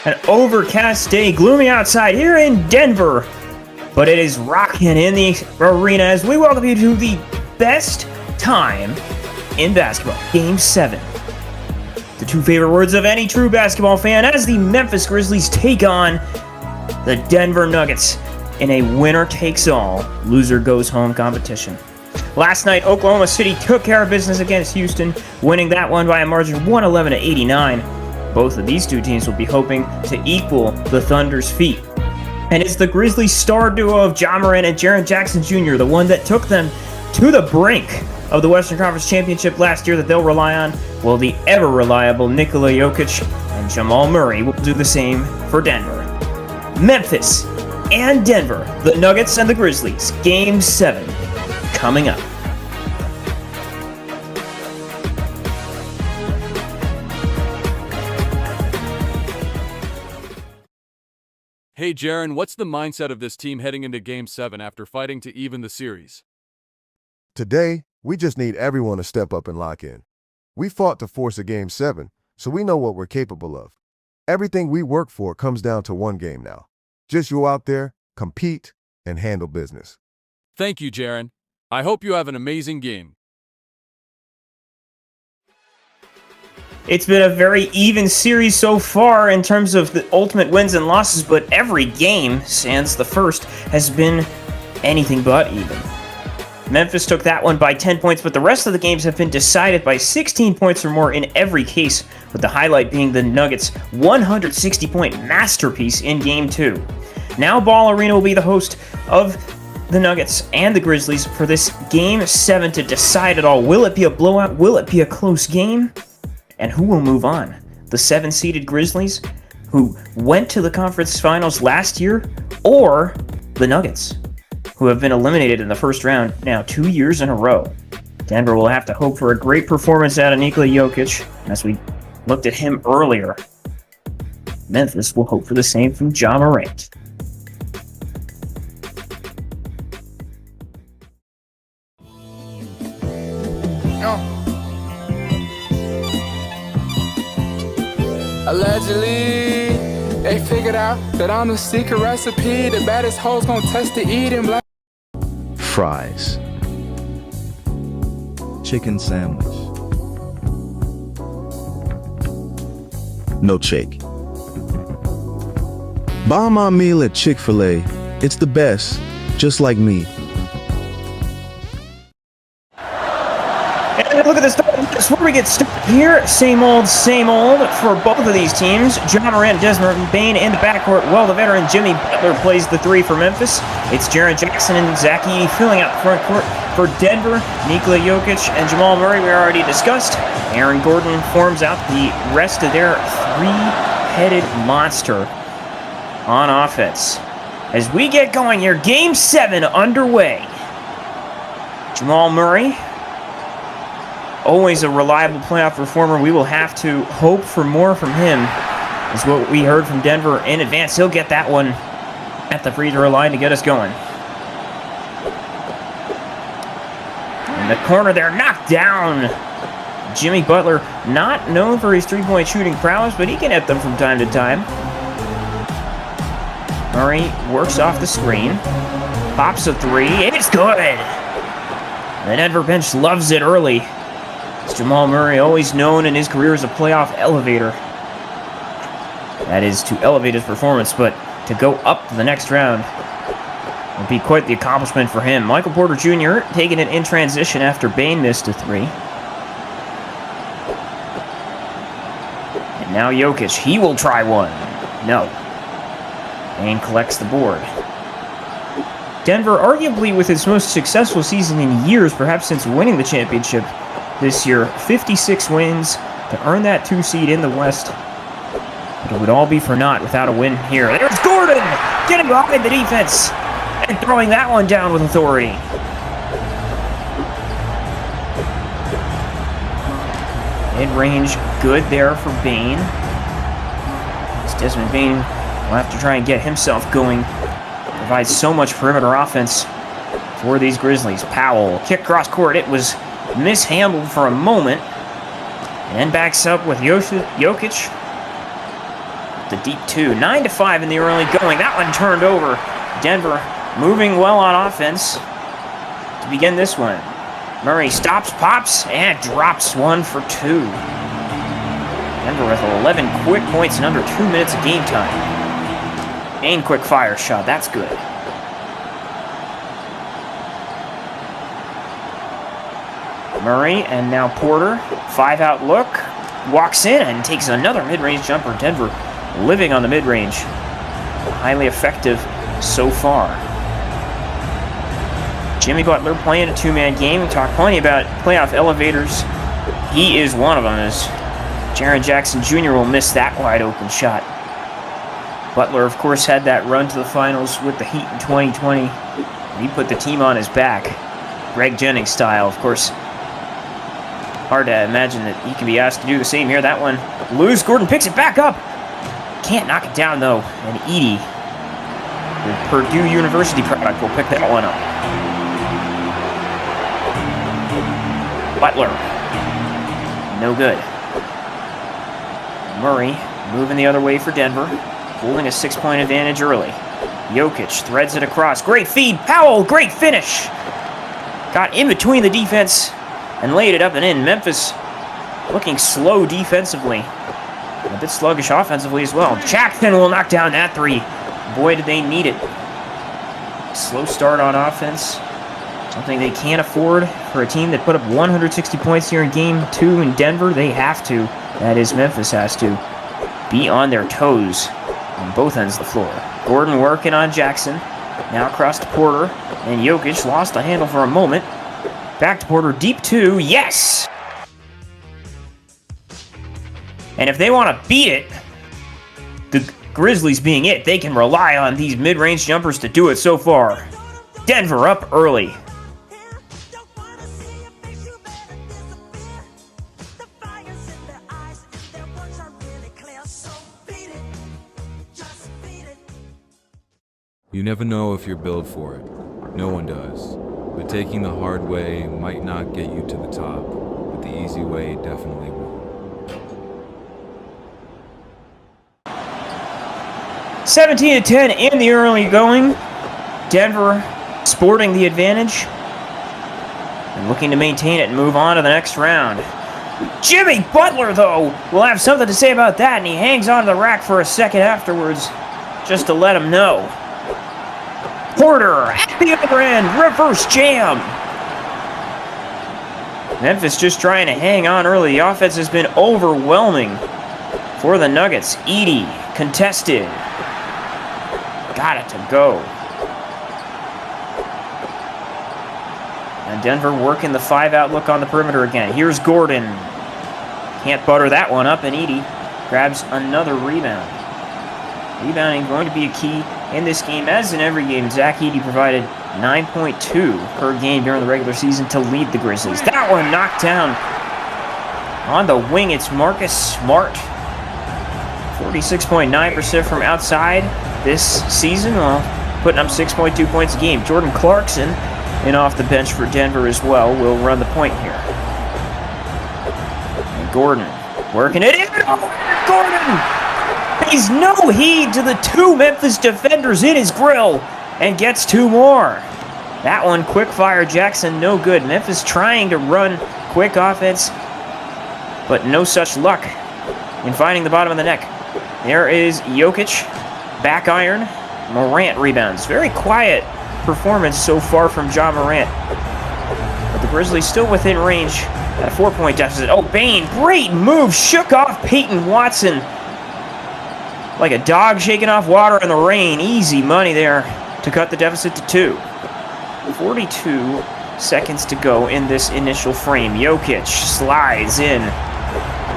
An overcast day, gloomy outside here in Denver. But it is rocking in the arena as we welcome you to the best time in basketball. Game 7. The two favorite words of any true basketball fan as the Memphis Grizzlies take on the Denver Nuggets in a winner-takes-all, loser-goes-home competition. Last night, Oklahoma City took care of business against Houston, winning that one by a margin of 111-89. Both of these two teams will be hoping to equal the Thunder's feat. And it's the Grizzlies star duo of Ja Morant and Jaren Jackson Jr., the one that took them to the brink of the Western Conference Championship last year that they'll rely on. Well, the ever-reliable Nikola Jokic and Jamal Murray will do the same for Denver. Memphis and Denver, the Nuggets and the Grizzlies, Game 7, coming up. Hey Jaren, what's the mindset of this team heading into Game 7 after fighting to even the series? Today, we just need everyone to step up and lock in. We fought to force a Game 7, so we know what we're capable of. Everything we work for comes down to one game now. Just go out there, compete, and handle business. Thank you, Jaren. I hope you have an amazing game. It's been a very even series so far in terms of the ultimate wins and losses, but every game, sans the first, has been anything but even. Memphis took that one by 10 points, but the rest of the games have been decided by 16 points or more in every case, with the highlight being the Nuggets' 160-point masterpiece in Game 2. Now Ball Arena will be the host of the Nuggets and the Grizzlies for this Game 7 to decide it all. Will it be a blowout? Will it be a close game? And who will move on? The 7-seeded Grizzlies, who went to the conference finals last year, or the Nuggets, who have been eliminated in the first round now 2 years in a row. Denver will have to hope for a great performance out of Nikola Jokic, as we looked at him earlier. Memphis will hope for the same from Ja Morant. Allegedly, they figured out that I'm the secret recipe. The baddest hoes gon' test to eat and black. Fries. Chicken sandwich. Milkshake. Buy my meal at Chick-fil-A. It's the best, just like me. And look at this. Before we get started here, same old for both of these teams. Ja Morant, Desmond Bane in the backcourt, while the veteran Jimmy Butler plays the 3 for Memphis. It's Jaren Jackson and Zach Edey filling out the front court for Denver. Nikola Jokic and Jamal Murray we already discussed. Aaron Gordon forms out the rest of their 3-headed monster on offense. As we get going here, Game 7 underway. Jamal Murray, always a reliable playoff performer. We will have to hope for more from him, is what we heard from Denver in advance. He'll get that one at the free throw line to get us going. In the corner there, knocked down. Jimmy Butler, not known for his three-point shooting prowess, but he can hit them from time to time. Murray works off the screen, pops a 3, it's good! The Denver bench loves it early. Jamal Murray, always known in his career as a playoff elevator. That is, to elevate his performance, but to go up to the next round would be quite the accomplishment for him. Michael Porter Jr. taking it in transition after Bane missed a 3. And now Jokic, he will try one. No. Bane collects the board. Denver, arguably with its most successful season in years, perhaps since winning the championship this year, 56 wins to earn that 2 seed in the West. But it would all be for naught without a win here. There's Gordon getting behind the defense and throwing that one down with authority. Mid-range good there for Bane. As Desmond Bane will have to try and get himself going. Provides so much perimeter offense for these Grizzlies. Powell, kick cross court. It was mishandled for a moment. And backs up with Jokic. The deep 2. 9-5 in the early going. That one turned over. Denver moving well on offense to begin this one. Murray stops, pops, and drops one for 2. Denver with 11 quick points in under 2 minutes of game time. And quick fire shot. That's good. Murray and now Porter. 5-out look. Walks in and takes another mid-range jumper. Denver living on the mid-range. Highly effective so far. Jimmy Butler playing a two-man game. We talked plenty about playoff elevators. He is one of them, as Jaren Jackson Jr. will miss that wide-open shot. Butler, of course, had that run to the finals with the Heat in 2020. He put the team on his back. Greg Jennings style, of course. Hard to imagine that he can be asked to do the same here. That one loose. Gordon picks it back up. Can't knock it down, though. And Edey, the Purdue University product, will pick that one up. Butler. No good. Murray moving the other way for Denver. Holding a 6-point advantage early. Jokic threads it across. Great feed. Powell, great finish. Got in between the defense and laid it up and in. Memphis looking slow defensively. A bit sluggish offensively as well. Jackson will knock down that 3. Boy, did they need it. Slow start on offense. Something they can't afford for a team that put up 160 points here in Game 2 in Denver. They have to. That is, Memphis has to be on their toes on both ends of the floor. Gordon working on Jackson. Now across to Porter. And Jokic lost the handle for a moment. Back to Porter. Deep 2. Yes! And if they want to beat it, the Grizzlies being it, they can rely on these mid-range jumpers to do it so far. Denver up early. You never know if you're built for it. No one does. But taking the hard way might not get you to the top, but the easy way definitely will. 17-10 in the early going. Denver sporting the advantage and looking to maintain it and move on to the next round. Jimmy Butler, though, will have something to say about that, and he hangs onto the rack for a second afterwards just to let him know. Porter at the other end, reverse jam. Memphis just trying to hang on early. The offense has been overwhelming for the Nuggets. Edey contested. Got it to go. And Denver working the 5-out look on the perimeter again. Here's Gordon. Can't butter that one up, and Edey grabs another rebound. Rebounding going to be a key in this game, as in every game. Zach Edey provided 9.2 per game during the regular season to lead the Grizzlies. That one knocked down on the wing. It's Marcus Smart. 46.9% from outside this season, while putting up 6.2 points a game. Jordan Clarkson, in off the bench for Denver as well, will run the point here. And Gordon working it in. Oh, Gordon! Pays no heed to the 2 Memphis defenders in his grill and gets 2 more. That one, quick fire Jackson, no good. Memphis trying to run quick offense, but no such luck in finding the bottom of the net. There is Jokic, back iron. Morant rebounds. Very quiet performance so far from Ja Morant. But the Grizzlies still within range at a 4-point deficit. Oh, Bane, great move. Shook off Peyton Watson like a dog shaking off water in the rain. Easy money there to cut the deficit to 2. 42 seconds to go in this initial frame. Jokic slides in.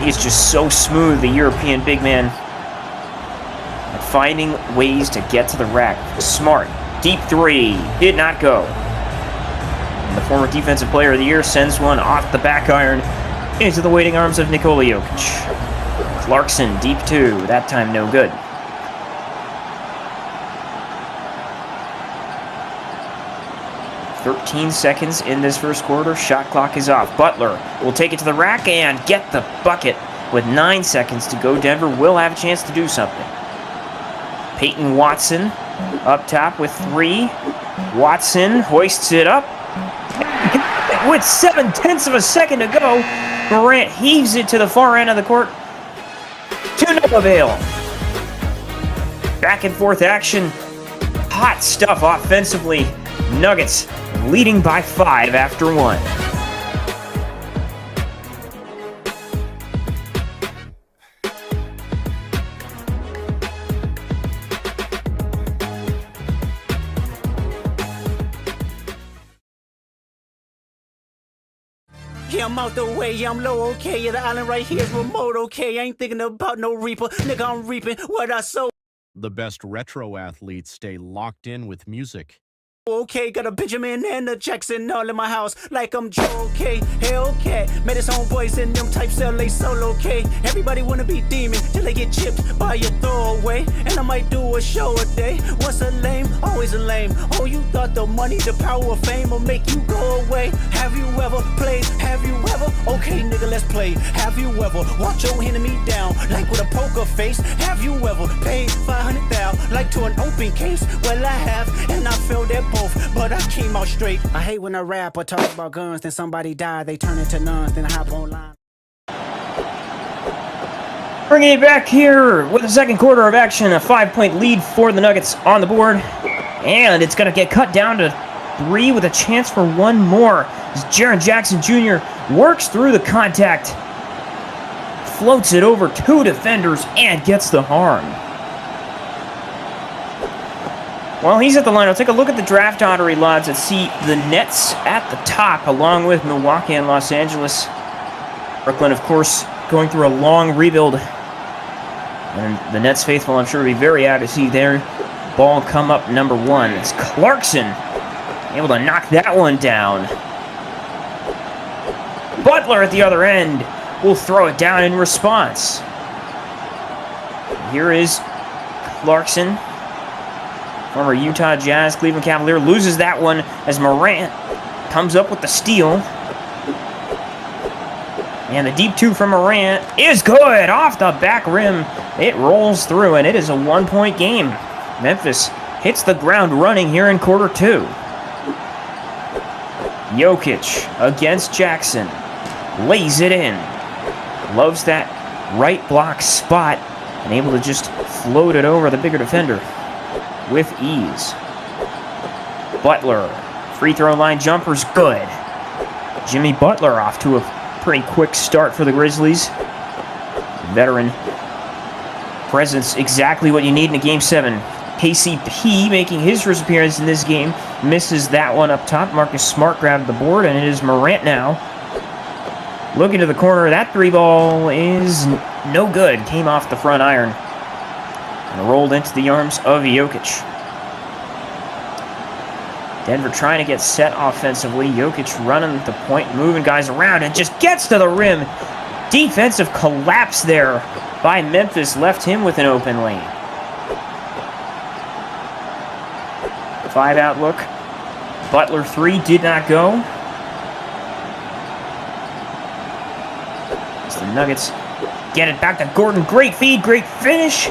He's just so smooth, the European big man, at finding ways to get to the rack. Smart. Deep 3. Did not go. And the former Defensive Player of the Year sends one off the back iron into the waiting arms of Nikola Jokic. Clarkson, deep 2. That time no good. "13 seconds in this first quarter. Shot clock is off. Butler will take it to the rack and get the bucket with 9 seconds to go. Denver will have a chance to do something. Peyton Watson up top with 3. Watson hoists it up. With 7/10 of a second to go, Morant heaves it to the far end of the court. To no avail. Back and forth action. Hot stuff offensively. Nuggets leading by 5 after 1. Yeah, I'm out the way, yeah, I'm low, okay. Yeah, the island right here is remote, okay. I ain't thinking about no reaper. Nigga, I'm reaping what I sow. The best retro athletes stay locked in with music. Okay, got a Benjamin and a Jackson all in my house, like I'm Joe, okay. Hellcat, made his own boys in them types LA solo, okay. Everybody wanna be demon till they get chipped by your throwaway. And I might do a show a day. Once a lame, always a lame. Oh, you thought the money, the power of fame will make you go away. Have you ever played? Have you ever? Okay, nigga, let's play. Have you ever walked your enemy down like with a poker face? Have you ever paid 500,000 like to an open case? Well, I have, and I feel that but I came out straight. I hate when I rap or talk about guns, then somebody die, they turn into nuns, then I hop online. Bringing it back here with the second quarter of action, a 5-point lead for the Nuggets on the board. And it's going to get cut down to 3 with a chance for 1 more. As Jaren Jackson Jr. works through the contact, floats it over 2 defenders, and gets the harm. While he's at the line, I'll take a look at the draft lottery odds and see the Nets at the top, along with Milwaukee and Los Angeles. Brooklyn, of course, going through a long rebuild. And the Nets faithful, I'm sure, will be very happy to see their ball come up number 1. It's Clarkson able to knock that one down. Butler at the other end will throw it down in response. Here is Clarkson. Former Utah Jazz, Cleveland Cavalier, loses that one as Morant comes up with the steal. And the deep 2 from Morant is good off the back rim. It rolls through, and it is a 1-point game. Memphis hits the ground running here in quarter 2. Jokic against Jackson. Lays it in. Loves that right block spot and able to just float it over the bigger defender with ease. Butler, free throw line jumper's good. Jimmy Butler off to a pretty quick start for the Grizzlies. Veteran presence, exactly what you need in a Game 7. KCP making his first appearance in this game. Misses that one up top. Marcus Smart grabbed the board, and it is Morant now. Looking to the corner, that 3 ball is no good. Came off the front iron and rolled into the arms of Jokic. Denver trying to get set offensively. Jokic running the point, moving guys around, and just gets to the rim. Defensive collapse there by Memphis left him with an open lane. 5-out look. Butler 3 did not go. As the Nuggets get it back to Gordon. Great feed, great finish.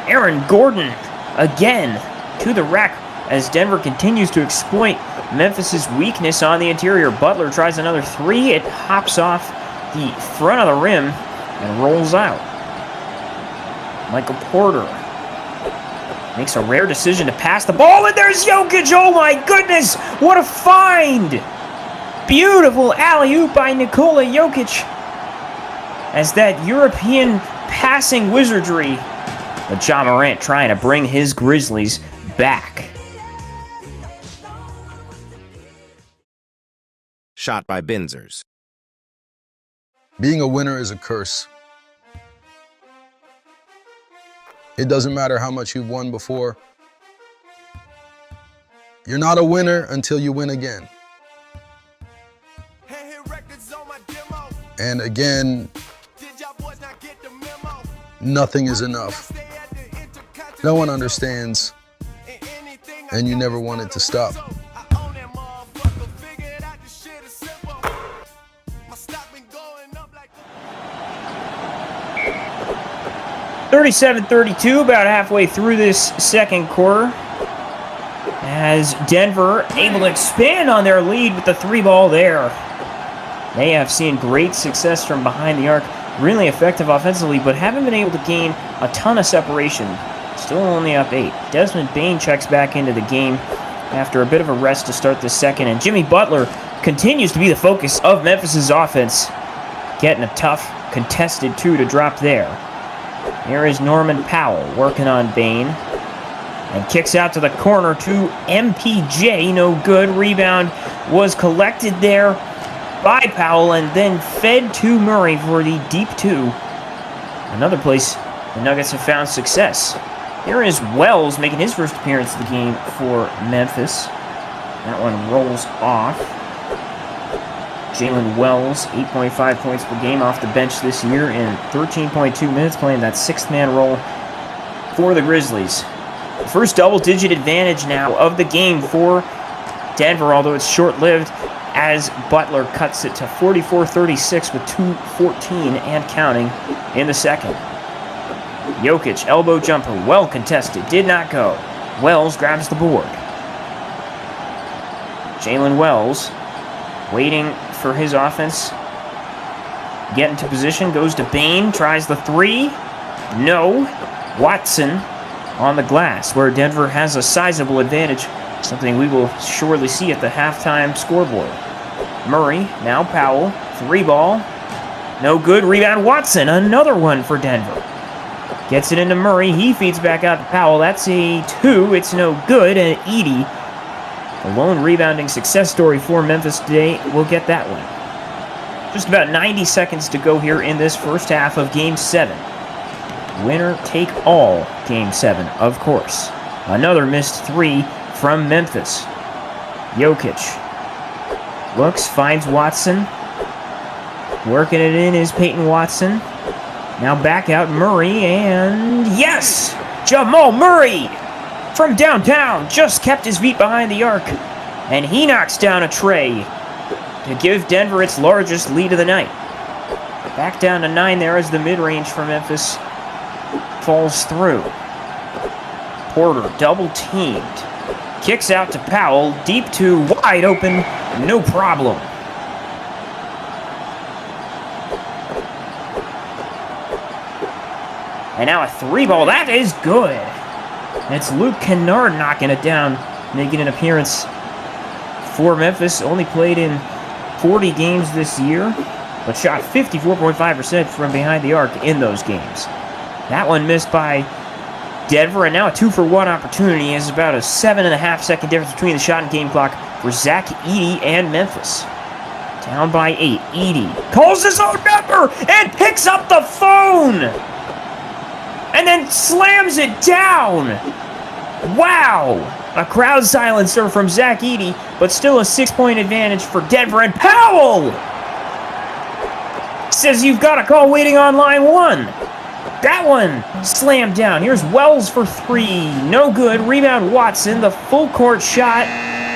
Aaron Gordon again to the rack as Denver continues to exploit Memphis's weakness on the interior. Butler tries another 3. It hops off the front of the rim and rolls out. Michael Porter makes a rare decision to pass the ball, and there's Jokic. Oh my goodness, what a find! Beautiful alley-oop by Nikola Jokic as that European passing wizardry. But Ja Morant trying to bring his Grizzlies back. Shot by Benzers. Being a winner is a curse. It doesn't matter how much you've won before. You're not a winner until you win again. And again, nothing is enough. No one understands, and you never want it to stop. 37-32, about halfway through this second quarter. As Denver able to expand on their lead with the 3-ball there. They have seen great success from behind the arc. Really effective offensively, but haven't been able to gain a ton of separation. Still only up 8. Desmond Bane checks back into the game after a bit of a rest to start the second. And Jimmy Butler continues to be the focus of Memphis's offense. Getting a tough, contested 2 to drop there. Here is Norman Powell working on Bane. And kicks out to the corner to MPJ. No good. Rebound was collected there by Powell and then fed to Murray for the deep 2. Another place the Nuggets have found success. Here is Wells making his first appearance of the game for Memphis. That one rolls off. Jalen Wells, 8.5 points per game off the bench this year in 13.2 minutes, playing that 6th-man role for the Grizzlies. First double-digit advantage now of the game for Denver, although it's short-lived, as Butler cuts it to 44-36 with 2:14 and counting in the second. Jokic, elbow jumper, well contested, did not go. Wells grabs the board. Jalen Wells waiting for his offense. Get into position, goes to Bane, tries the 3. No. Watson on the glass, where Denver has a sizable advantage, something we will surely see at the halftime scoreboard. Murray, now Powell, 3-ball, no good, rebound Watson, another one for Denver. Gets it into Murray, he feeds back out to Powell, that's a 2, it's no good, and Edey, the lone rebounding success story for Memphis today, will get that one. Just about 90 seconds to go here in this first half of Game 7. Winner take all Game 7, of course. Another missed 3 from Memphis. Jokic looks, finds Watson. Working it in is Peyton Watson. Now back out Murray, and yes! Jamal Murray from downtown just kept his feet behind the arc, and he knocks down a tray to give Denver its largest lead of the night. Back down to 9 there as the mid-range for Memphis falls through. Porter double-teamed. Kicks out to Powell. Deep 2, wide open. No problem. And now a 3-ball. That is good. It's Luke Kennard knocking it down, making an appearance for Memphis. Only played in 40 games this year, but shot 54.5% from behind the arc in those games. That one missed by Denver, and now a 2-for-1 opportunity is about a 7.5-second difference between the shot and game clock for Zach Edey and Memphis. Down by 8. Edey calls his own number and picks up the phone! And then slams it down! Wow! A crowd silencer from Zach Edey, but still a 6-point advantage for Denver. And Powell says you've got a call waiting on line 1. That one slammed down. Here's Wells for 3. No good. Rebound Watson. The full court shot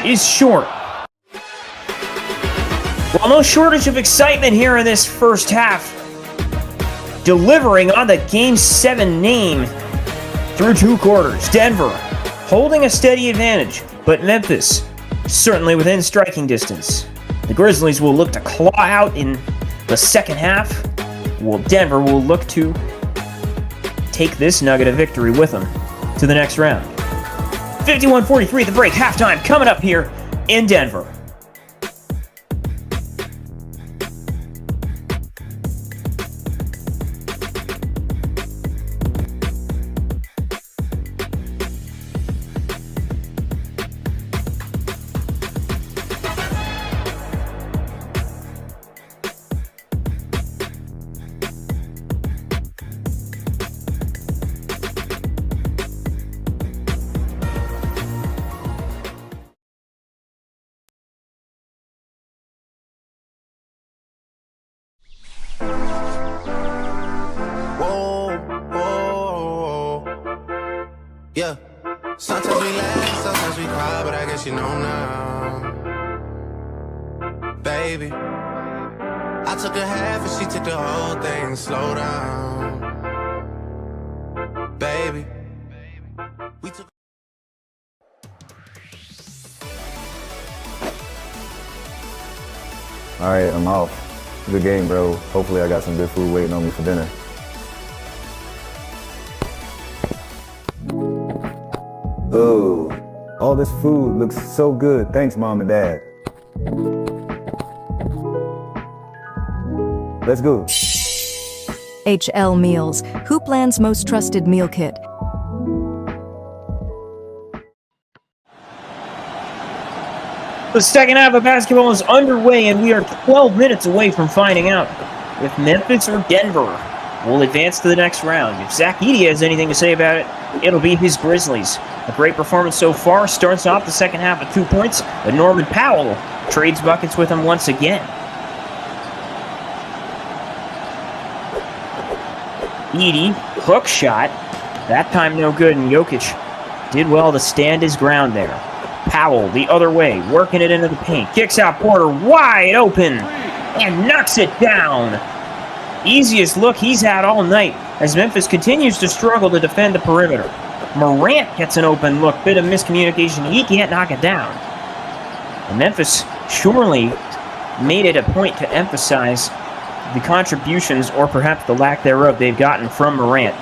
is short. Well, no shortage of excitement here in this first half. Delivering on the Game 7 name through 2 quarters. Denver holding a steady advantage, but Memphis certainly within striking distance. The Grizzlies will look to claw out in the second half, while Denver will look to take this nugget of victory with them to the next round. 51-43 at the break, halftime coming up here in Denver. Yeah, sometimes we laugh, sometimes we cry, but I guess you know now. Baby, I took a half and she took the whole thing. Slow down. All right, I'm off. Good game, bro. Hopefully I got some good food waiting on me for dinner. Oh, all this food looks so good. Thanks, Mom and Dad. Let's go. HL Meals, Hoopland's most trusted meal kit. The second half of basketball is underway, and we are 12 minutes away from finding out if Memphis or Denver will advance to the next round. If Zach Edey has anything to say about it, it'll be his Grizzlies. A great performance so far. Starts off the second half with 2 points, but Norman Powell trades buckets with him once again. Edey, hook shot. That time no good, and Jokic did well to stand his ground there. Powell the other way, working it into the paint. Kicks out Porter wide open and knocks it down. Easiest look he's had all night as Memphis continues to struggle to defend the perimeter. Morant gets an open look, bit of miscommunication. He can't knock it down. And Memphis surely made it a point to emphasize the contributions, or perhaps the lack thereof, they've gotten from Morant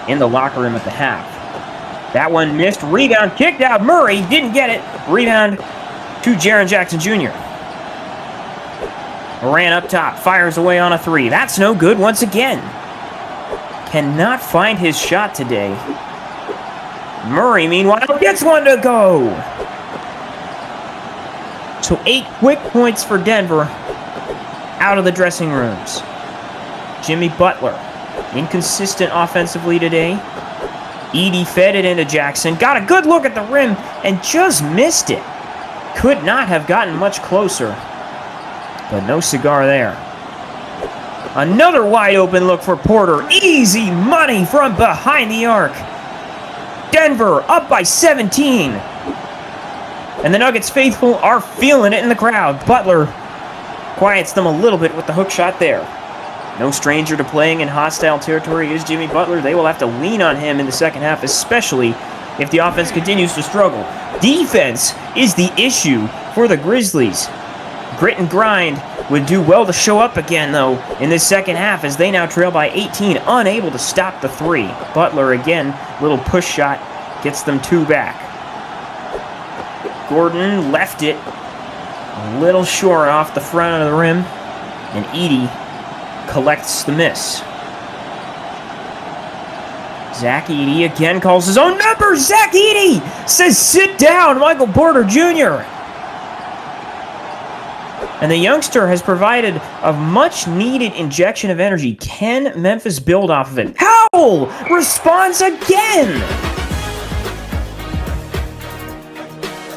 in the locker room at the half. That one missed. Rebound kicked out. Murray didn't get it. Rebound to Jaren Jackson Jr. Morant up top. Fires away on a three. That's no good once again. Cannot find his shot today. Murray, meanwhile, gets one to go. So 8 quick points for Denver out of the dressing rooms. Jimmy Butler, inconsistent offensively today. Edey fed it into Jackson, got a good look at the rim, and just missed it. Could not have gotten much closer, but no cigar there. Another wide open look for Porter. Easy money from behind the arc. Denver up by 17. And the Nuggets faithful are feeling it in the crowd. Butler quiets them a little bit with the hook shot there. No stranger to playing in hostile territory is Jimmy Butler. They will have to lean on him in the second half, especially if the offense continues to struggle. Defense is the issue for the Grizzlies. Grit and grind would do well to show up again, though, in this second half as they now trail by 18, unable to stop the three. Butler again, little push shot, gets them 2 back. Gordon left it a little short off the front of the rim, and Edey collects the miss. Zach Edey again calls his own number. Zach Edey says, "Sit down, Michael Porter Jr." And the youngster has provided a much-needed injection of energy. Can Memphis build off of it? Powell responds again.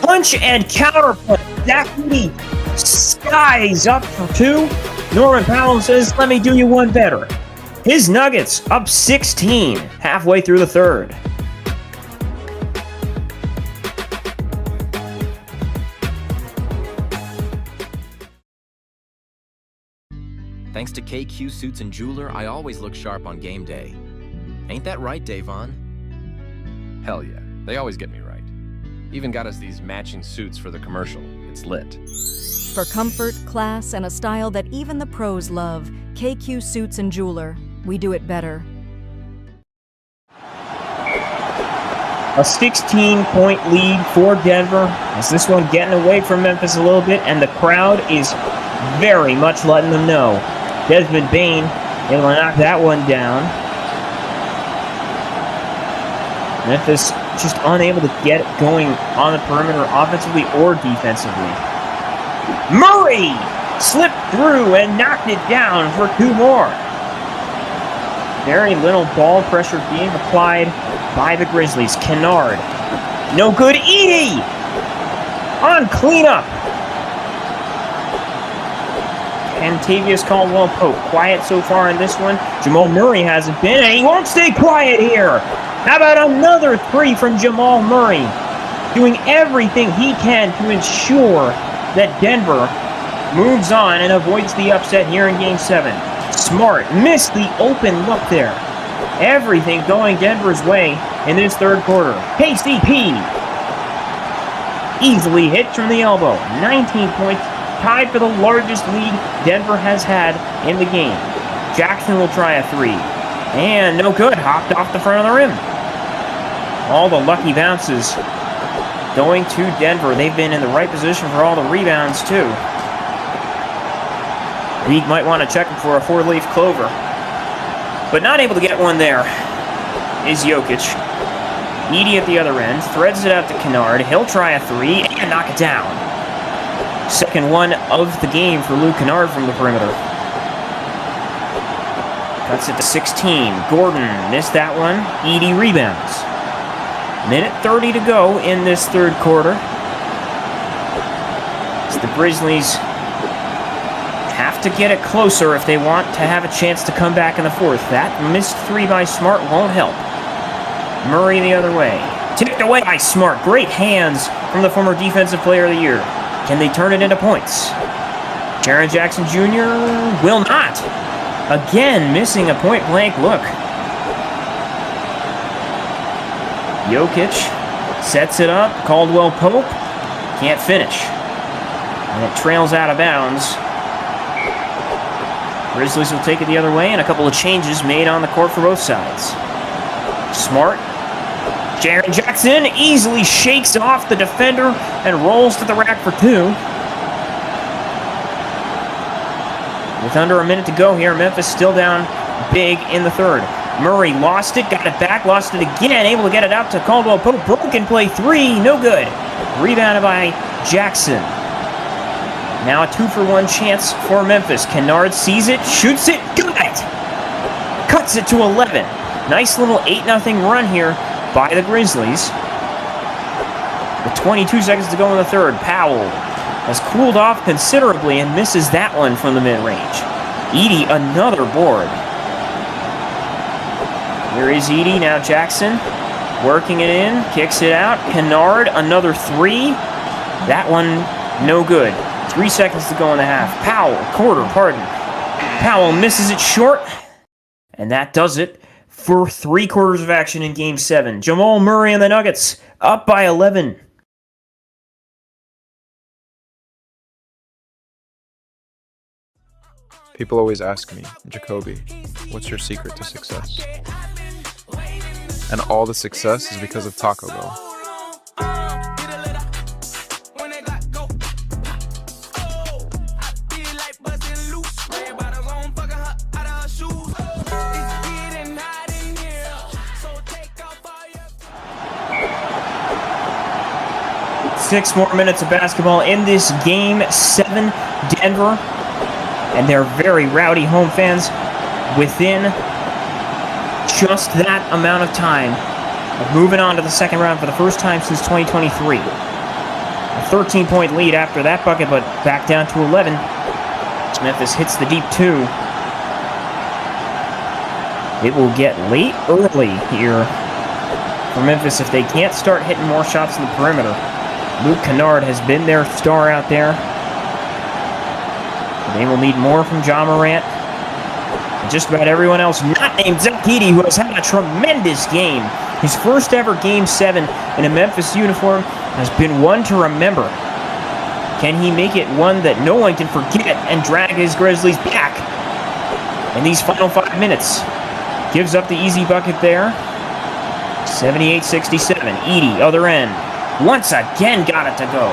Punch and counterpunch. Zach Edey skies up for 2. Norman Powell says, "Let me do you one better." His Nuggets up 16 halfway through the third. Thanks to KQ Suits and Jeweler, I always look sharp on game day. Ain't that right, Davon? Hell yeah, they always get me right. Even got us these matching suits for the commercial. It's lit. For comfort, class, and a style that even the pros love, KQ Suits and Jeweler. We do it better. A 16-point lead for Denver as this one getting away from Memphis a little bit, and the crowd is very much letting them know. Desmond Bane able to knock that one down. Memphis just unable to get it going on the perimeter offensively or defensively. Murray slipped through and knocked it down for 2 more. Very little ball pressure being applied by the Grizzlies. Kennard, no good. Edey on cleanup. Antavius Caldwell-Pope, quiet so far in this one. Jamal Murray hasn't been, and he won't stay quiet here. How about another 3 from Jamal Murray? Doing everything he can to ensure that Denver moves on and avoids the upset here in Game 7. Smart missed the open look there. Everything going Denver's way in this third quarter. KCP easily hits from the elbow. 19 points. tied for the largest lead Denver has had in the game. Jackson will try a three. And no good. Hopped off the front of the rim. All the lucky bounces going to Denver. They've been in the right position for all the rebounds, too. League might want to check him for a four-leaf clover. But not able to get one there is Jokic. Edey at the other end. Threads it out to Kennard. He'll try a three and knock it down. Second one of the game for Luke Kennard from the perimeter. Cuts it to 16. Gordon missed that one. Edey rebounds. Minute 30 to go in this third quarter. As the Grizzlies have to get it closer if they want to have a chance to come back in the fourth. That missed three by Smart won't help. Murray the other way. Tipped away by Smart. Great hands from the former Defensive Player of the Year. Can they turn it into points? Jaren Jackson Jr. will not. Again, missing a point-blank look. Jokic sets it up. Caldwell Pope can't finish. And it trails out of bounds. Grizzlies will take it the other way, and a couple of changes made on the court for both sides. Smart. Jaren Jackson easily shakes off the defender and rolls to the rack for two. With under a minute to go here, Memphis still down big in the third. Murray lost it, got it back, lost it again, able to get it out to Caldwell Pope. Broken play three, no good. Rebounded by Jackson. Now a 2-for-1 chance for Memphis. Kennard sees it, shoots it, got it! Cuts it to 11. Nice little 8-0 run here by the Grizzlies. With 22 seconds to go in the third, Powell has cooled off considerably and misses that one from the mid-range. Edey, another board. Here is Edey, now Jackson. Working it in, kicks it out. Kennard, another three. That one, no good. 3 seconds to go in the half. Powell misses it short. And that does it for 3 quarters of action in Game 7. Jamal Murray and the Nuggets up by 11. People always ask me, Jacoby, what's your secret to success? And all the success is because of Taco Bell. Six more minutes of basketball in this Game 7. Denver and their very rowdy home fans within just that amount of time of moving on to the second round for the first time since 2023. A 13-point lead after that bucket, but back down to 11. Memphis hits the deep two. It will get late early here for Memphis if they can't start hitting more shots in the perimeter. Luke Kennard has been their star out there. They will need more from Ja Morant. And just about everyone else not named Zach Edey, who has had a tremendous game. His first ever Game 7 in a Memphis uniform has been one to remember. Can he make it one that no one can forget and drag his Grizzlies back in these final 5 minutes? Gives up the easy bucket there. 78-67. Edey, other end. Once again got it to go.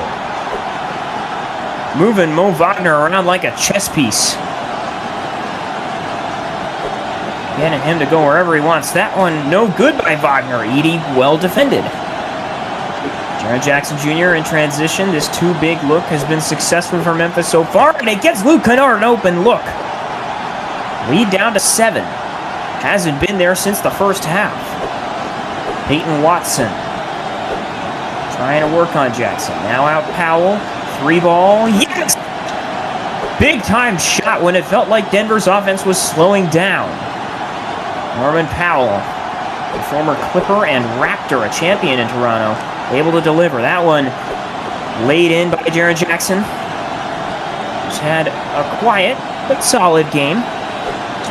Moving Mo Wagner around like a chess piece. Getting him to go wherever he wants. That one no good by Wagner. Edey well defended. Jaren Jackson Jr. in transition. This two-big look has been successful for Memphis so far, and it gets Luke Kennard an open look. Lead down to 7. Hasn't been there since the first half. Peyton Watson trying to work on Jackson. Now out Powell. 3-ball. Yes! Big-time shot when it felt like Denver's offense was slowing down. Norman Powell, the former Clipper and Raptor, a champion in Toronto, able to deliver. That one laid in by Jaren Jackson. He's had a quiet but solid game.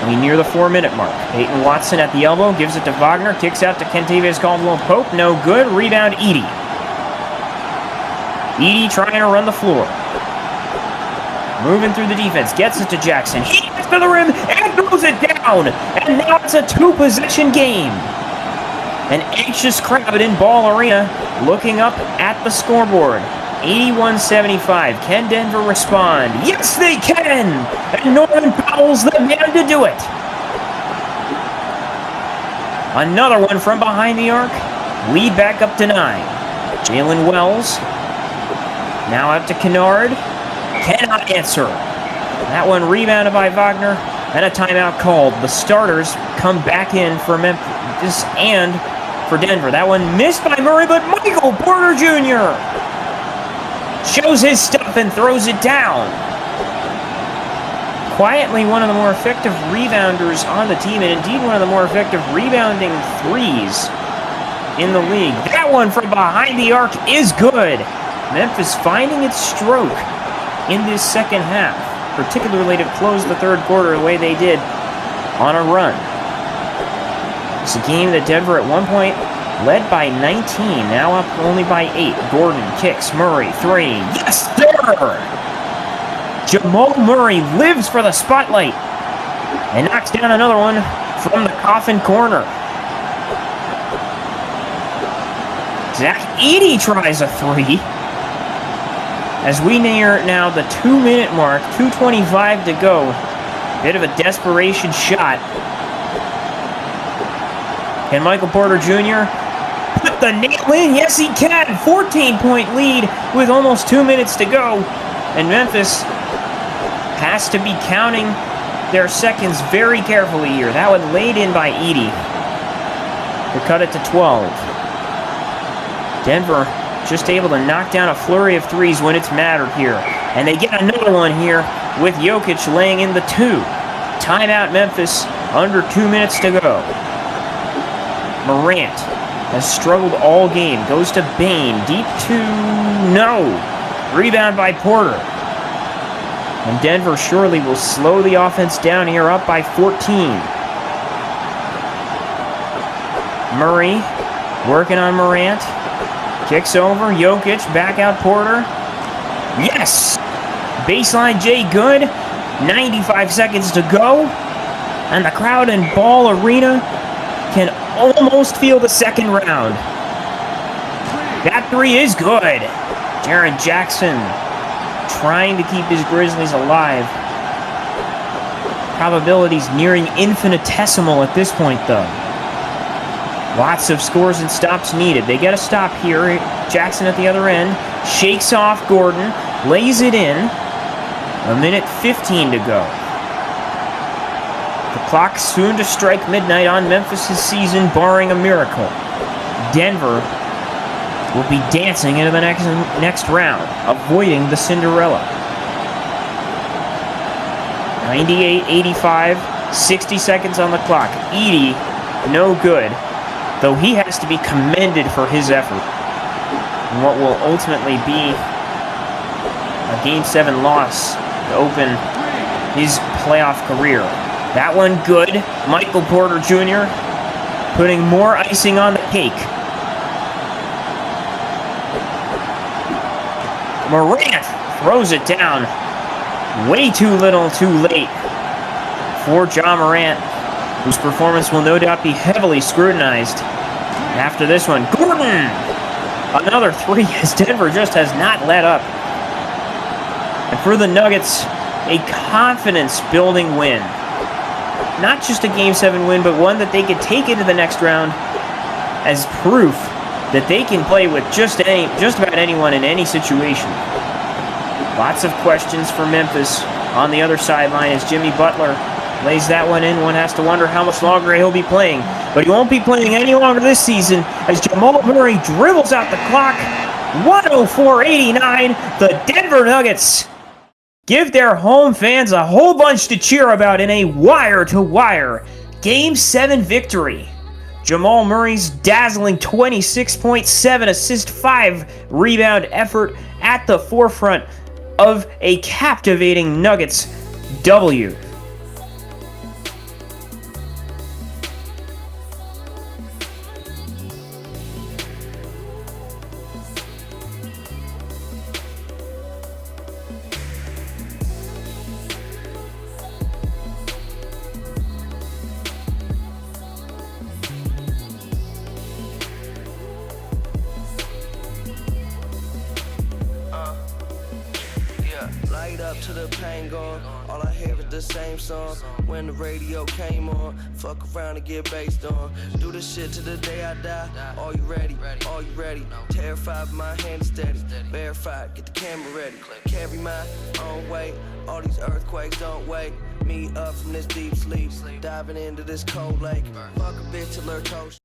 We near the 4-minute mark. Peyton Watson at the elbow, gives it to Wagner, kicks out to Kentavious Caldwell-Pope. No good. Rebound, Edey. Edey trying to run the floor. Moving through the defense, gets it to Jackson. He gets to the rim and throws it down. And now it's a two-possession game. An anxious crowd in Ball Arena looking up at the scoreboard. 81-75. Can Denver respond? Yes, they can! And Norman Powell's the man to do it. Another one from behind the arc. Lead back up to 9. Jalen Wells. Now up to Kennard. Cannot answer. That one rebounded by Wagner. And a timeout called. The starters come back in for Memphis and for Denver. That one missed by Murray, but Michael Porter Jr. shows his stuff and throws it down. Quietly one of the more effective rebounders on the team, and indeed one of the more effective rebounding threes in the league. That one from behind the arc is good. Memphis finding its stroke in this second half, particularly to close the third quarter the way they did on a run. It's a game that Denver at one point led by 19, now up only by 8. Gordon kicks, Murray, 3. Yes, sir! Jamal Murray lives for the spotlight and knocks down another one from the coffin corner. Zach Edey tries a 3. As we near now the 2-minute mark, 2:25 to go. Bit of a desperation shot. Can Michael Porter Jr. put the nail in? Yes, he can. 14-point lead with almost 2 minutes to go. And Memphis has to be counting their seconds very carefully here. That one laid in by Edey to cut it to 12. Denver just able to knock down a flurry of threes when it's mattered here. And they get another one here with Jokic laying in the 2. Timeout Memphis, under 2 minutes to go. Morant has struggled all game. Goes to Bane. Deep 2. No. Rebound by Porter. And Denver surely will slow the offense down here, up by 14. Murray working on Morant. Kicks over. Jokic. Back out Porter. Yes! Baseline J good. 95 seconds to go. And the crowd in Ball Arena can almost feel the second round. That 3 is good. Jaren Jackson trying to keep his Grizzlies alive. Probabilities nearing infinitesimal at this point, though. Lots of scores and stops needed. They get a stop here. Jackson at the other end. Shakes off Gordon. Lays it in. 1:15 to go. The clock soon to strike midnight on Memphis' season, barring a miracle. Denver will be dancing into the next round, avoiding the Cinderella. 98-85, 60 seconds on the clock. Edey, no good, though he has to be commended for his effort in what will ultimately be a Game 7 loss to open his playoff career. That one good. Michael Porter Jr. putting more icing on the cake. Morant throws it down. Way too little, too late for Ja Morant, whose performance will no doubt be heavily scrutinized after this one. Gordon! Another 3 as Denver just has not let up. And for the Nuggets, a confidence-building win. Not just a Game 7 win, but one that they could take into the next round as proof that they can play with just about anyone in any situation. Lots of questions for Memphis on the other sideline as Jimmy Butler lays that one in. One has to wonder how much longer he'll be playing. But he won't be playing any longer this season as Jamal Murray dribbles out the clock. 104-89, the Denver Nuggets give their home fans a whole bunch to cheer about in a wire-to-wire Game 7 victory. Jamal Murray's dazzling 26.7 assist, 5 rebound effort at the forefront of a captivating Nuggets W. to the pain gone. All I hear is the same song. When the radio came on, fuck around and get based on. Do this shit to the day I die. Are you ready? Are you ready? Terrified, but my hand is steady. Verified, get the camera ready. Carry my own weight. All these earthquakes don't wake me up from this deep sleep. Diving into this cold lake. Fuck a bitch till her toast.